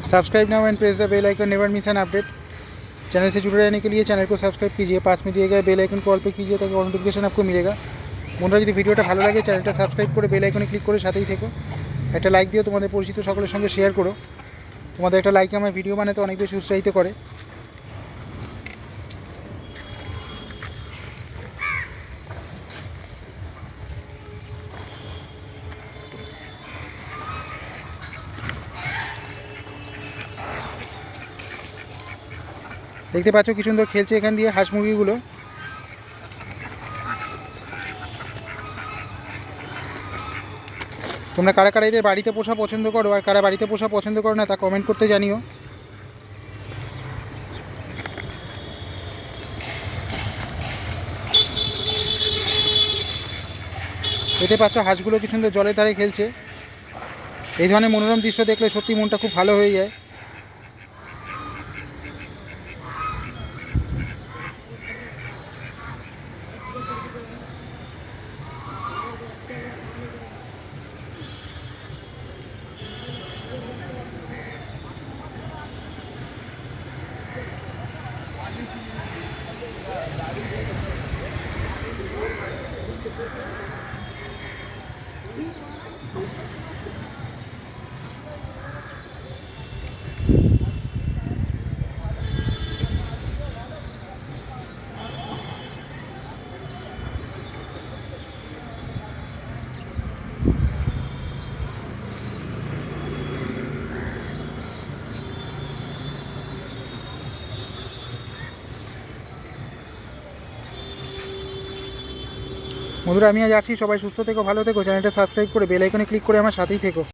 Subscribe now and press the bell icon, never miss an update. Channel से जुड़े रहने के लिए चैनल को सब्सक्राइब कीजिए, पास में दिए गए बेल आइकन को ऑल पे कीजिए ताकि नोटिफिकेशन आपको मिलेगा। বন্ধুরা যদি ভিডিওটা ভালো লাগে চ্যানেলটা সাবস্ক্রাইব করে বেল আইকনে ক্লিক করে সাথেই থেকো। একটা লাইক দিও, তোমাদের পরিচিত সকলের সঙ্গে শেয়ার করো। তোমাদের একটা লাইক আমার ভিডিও বানাতে অনেক বেশি উৎসাহিত করে। দেখতে পাচ্ছ কি সুন্দর খেলছে এখান দিয়ে হাঁস মুরগিগুলো। তোমরা কারা কারা এদের বাড়িতে পোষা পছন্দ করো আর কারা বাড়িতে পোষা পছন্দ করো না তা কমেন্ট করতে জানিও। দেখতে পাচ্ছ হাঁসগুলো কি সুন্দর জলের ধারে খেলছে। এই ধরনের মনোরম দৃশ্য দেখলে সত্যি মনটা খুব ভালো হয়ে যায়। বন্ধুরা আমি আজ আসি, সবাই সুস্থ থেকো, ভালো থেকো, চ্যানেলটা সাবস্ক্রাইব করে বেল আইকনে ক্লিক করে আমার সাথেই থেকো।